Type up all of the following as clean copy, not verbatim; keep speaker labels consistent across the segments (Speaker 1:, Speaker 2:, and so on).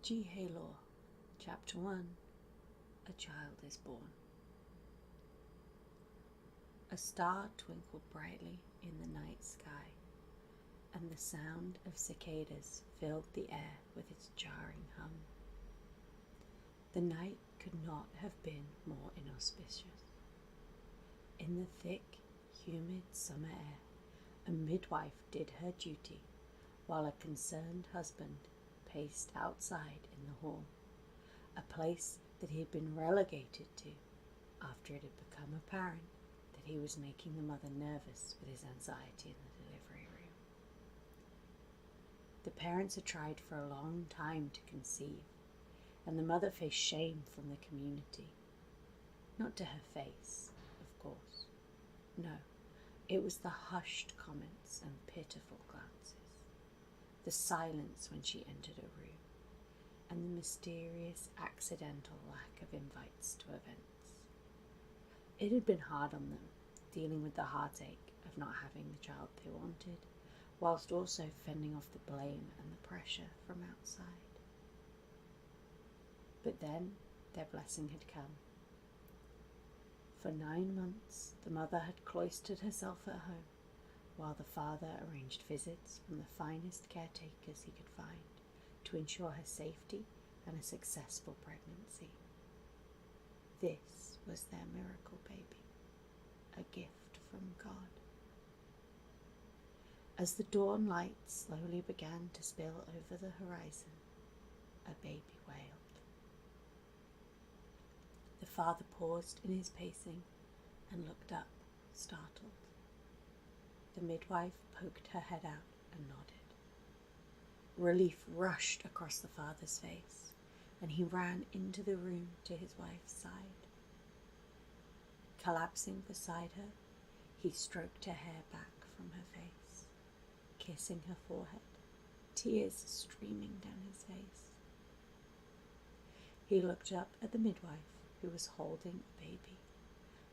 Speaker 1: Jihye Law, Chapter 1. A Child is Born. A star twinkled brightly in the night sky, and the sound of cicadas filled the air with its jarring hum. The night could not have been more inauspicious. In the thick, humid summer air, a midwife did her duty, while a concerned husband paced outside in the hall, a place that he had been relegated to after it had become apparent that he was making the mother nervous with his anxiety in the delivery room. The parents had tried for a long time to conceive, and the mother faced shame from the community. Not to her face, of course. No, it was the hushed comments and pitiful glances, the silence when she entered a room, and the mysterious accidental lack of invites to events. It had been hard on them, dealing with the heartache of not having the child they wanted, whilst also fending off the blame and the pressure from outside. But then their blessing had come. For 9 months the mother had cloistered herself at home, while the father arranged visits from the finest caretakers he could find to ensure her safety and a successful pregnancy. This was their miracle baby, a gift from God. As the dawn light slowly began to spill over the horizon, a baby wailed. The father paused in his pacing and looked up, startled. The midwife poked her head out and nodded. Relief rushed across the father's face, and he ran into the room to his wife's side. Collapsing beside her, he stroked her hair back from her face, kissing her forehead, tears streaming down his face. He looked up at the midwife, who was holding a baby,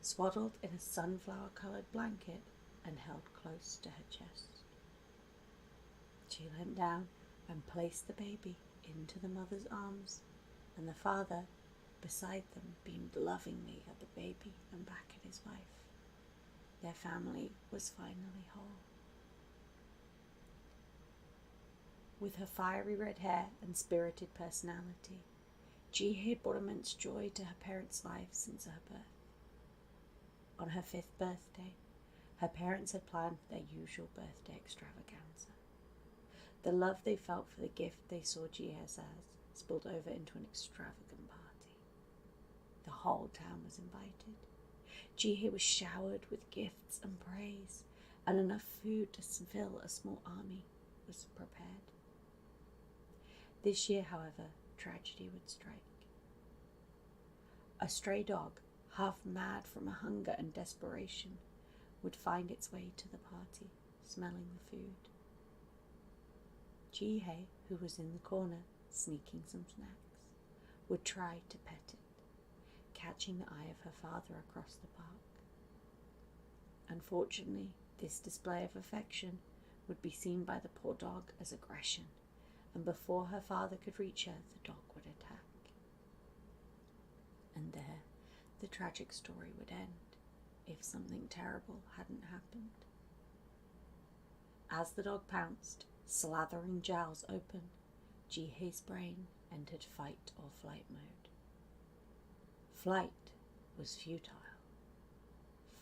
Speaker 1: swaddled in a sunflower-coloured blanket and held close to her chest. She leant down and placed the baby into the mother's arms, and the father, beside them, beamed lovingly at the baby and back at his wife. Their family was finally whole. With her fiery red hair and spirited personality, Jihye brought immense joy to her parents' lives since her birth. On her 5th birthday, her parents had planned their usual birthday extravaganza. The love they felt for the gift they saw Jihye as spilled over into an extravagant party. The whole town was invited. Jihye was showered with gifts and praise, and enough food to fill a small army was prepared. This year, however, tragedy would strike. A stray dog, half mad from hunger and desperation, would find its way to the party, smelling the food. Jihye, who was in the corner, sneaking some snacks, would try to pet it, catching the eye of her father across the park. Unfortunately, this display of affection would be seen by the poor dog as aggression, and before her father could reach her, the dog would attack. And there, the tragic story would end, if something terrible hadn't happened. As the dog pounced, slathering jowls open, Jihye's brain entered fight or flight mode. Flight was futile.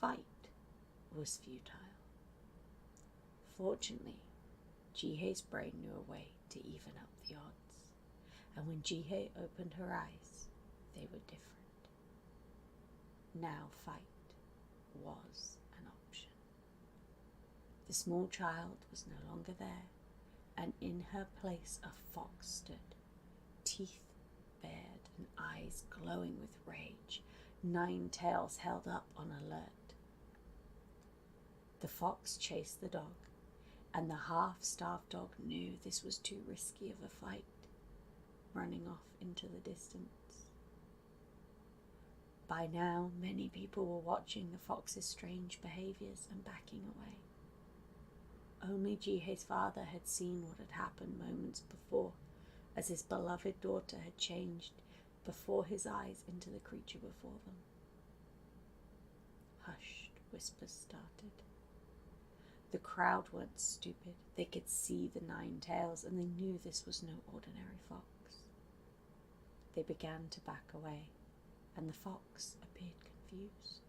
Speaker 1: Fight was futile. Fortunately, Jihye's brain knew a way to even up the odds, and when Jihye opened her eyes, they were different. Now fight was an option. The small child was no longer there, and in her place a fox stood, teeth bared and eyes glowing with rage, 9 tails held up on alert. The fox chased the dog, and the half-starved dog knew this was too risky of a fight, running off into the distance. By now, many people were watching the fox's strange behaviours and backing away. Only Jihye's father had seen what had happened moments before as his beloved daughter had changed before his eyes into the creature before them. Hushed whispers started. The crowd weren't stupid. They could see the 9 tails, and they knew this was no ordinary fox. They began to back away, and the fox appeared confused.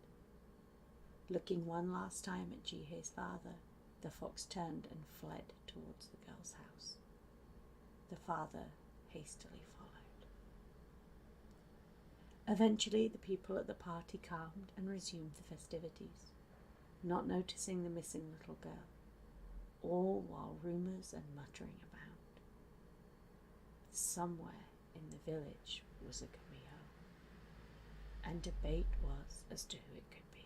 Speaker 1: Looking one last time at Jihye's father, the fox turned and fled towards the girl's house. The father hastily followed. Eventually, the people at the party calmed and resumed the festivities, not noticing the missing little girl, all while rumours and muttering abound. Somewhere in the village was a Camillo, and debate was as to who it could be.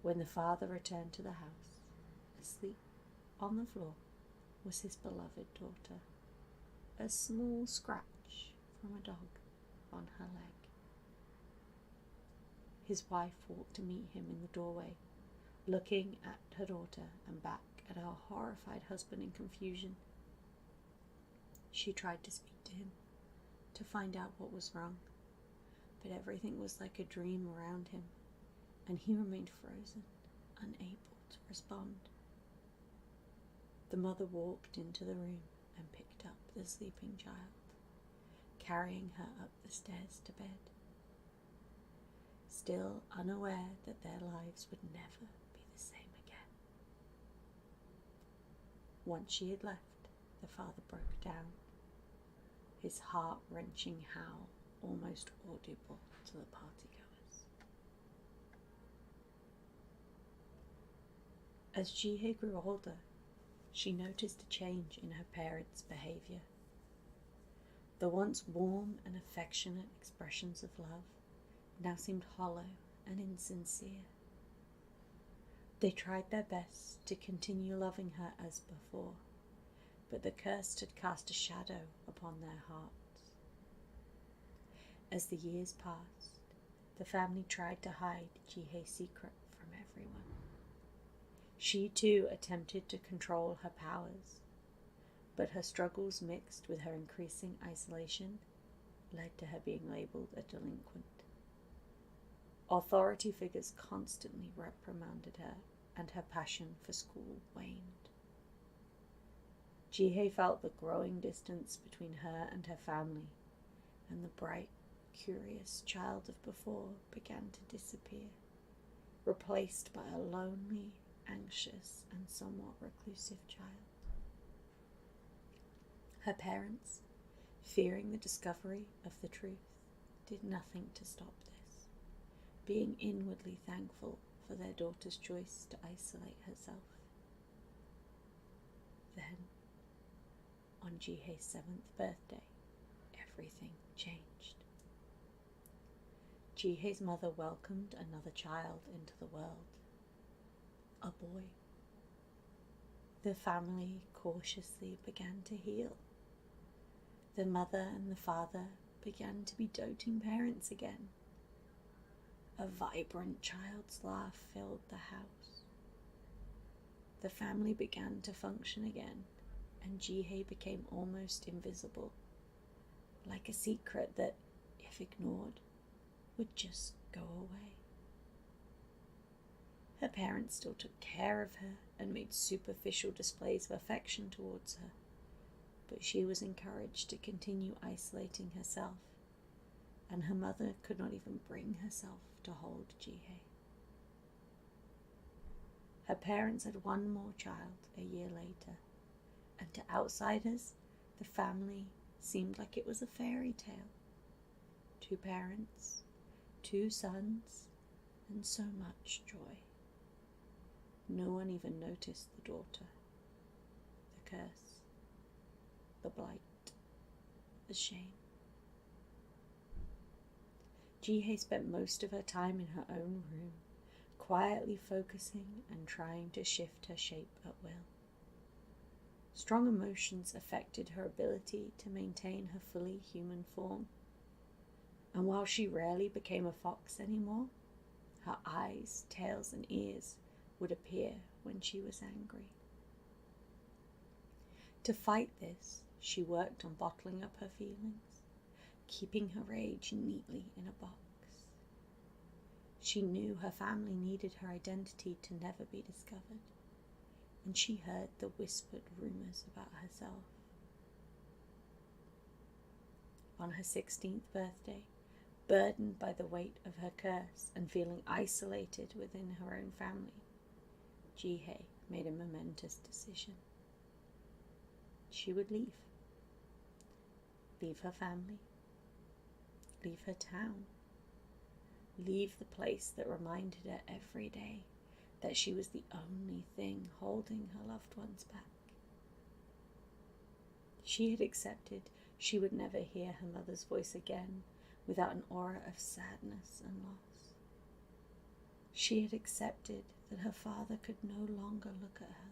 Speaker 1: When the father returned to the house, asleep on the floor was his beloved daughter, a small scratch from a dog on her leg. His wife walked to meet him in the doorway, looking at her daughter and back at her horrified husband in confusion. She tried to speak to him, to find out what was wrong, but everything was like a dream around him, and he remained frozen, unable to respond. The mother walked into the room and picked up the sleeping child, carrying her up the stairs to bed, still unaware that their lives would never be the same again. Once she had left, the father broke down, his heart-wrenching howl almost audible to the partygoers. As Jihye grew older, she noticed a change in her parents' behaviour. The once warm and affectionate expressions of love now seemed hollow and insincere. They tried their best to continue loving her as before, but the curse had cast a shadow upon their hearts. As the years passed, the family tried to hide Jihye's secret from everyone. She too attempted to control her powers, but her struggles mixed with her increasing isolation led to her being labelled a delinquent. Authority figures constantly reprimanded her, and her passion for school waned. Jihye felt the growing distance between her and her family, and the bright, curious child of before began to disappear, replaced by a lonely, anxious, and somewhat reclusive child. Her parents, fearing the discovery of the truth, did nothing to stop this, being inwardly thankful for their daughter's choice to isolate herself. Then, on Jihye's 7th birthday, everything changed. Jihye's mother welcomed another child into the world, a boy. The family cautiously began to heal. The mother and the father began to be doting parents again. A vibrant child's laugh filled the house. The family began to function again, and Jihye became almost invisible, like a secret that, if ignored, would just go away. Her parents still took care of her and made superficial displays of affection towards her, but she was encouraged to continue isolating herself, and her mother could not even bring herself to hold Jihye. Her parents had one more child a year later, and to outsiders, the family seemed like it was a fairy tale. 2 parents, 2 sons, and so much joy. No one even noticed the daughter, the curse, the blight, the shame. Jihye spent most of her time in her own room, quietly focusing and trying to shift her shape at will. Strong emotions affected her ability to maintain her fully human form, and while she rarely became a fox anymore, her eyes, tails, and ears would appear when she was angry. To fight this, She worked on bottling up her feelings, keeping her rage neatly in a box. She knew her family needed her identity to never be discovered, and she heard the whispered rumors about herself. On her 16th birthday, burdened by the weight of her curse and feeling isolated within her own family, Jihye made a momentous decision. She would leave. Leave her family. Leave her town. Leave the place that reminded her every day that she was the only thing holding her loved ones back. She had accepted she would never hear her mother's voice again without an aura of sadness and loss. She had accepted that her father could no longer look at her.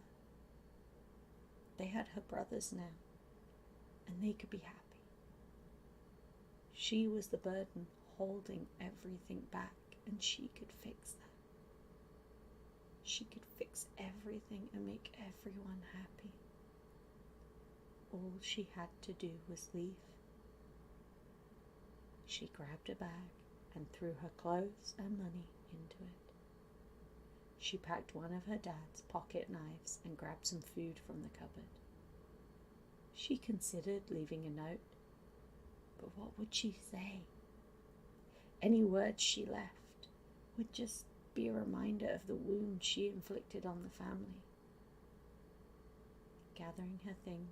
Speaker 1: They had her brothers now, and they could be happy. She was the burden holding everything back, and she could fix that. She could fix everything and make everyone happy. All she had to do was leave. She grabbed a bag and threw her clothes and money into it. She packed one of her dad's pocket knives and grabbed some food from the cupboard. She considered leaving a note, but what would she say? Any words she left would just be a reminder of the wound she inflicted on the family. Gathering her things,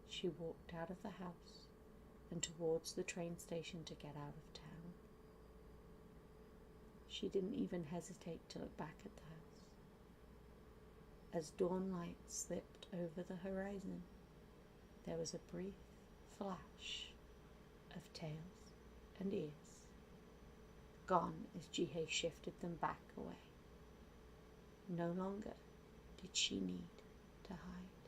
Speaker 1: she walked out of the house and towards the train station to get out of town. She didn't even hesitate to look back at the house. As dawn light slipped over the horizon, there was a brief flash of tails and ears, gone as Jihye shifted them back away. No longer did she need to hide.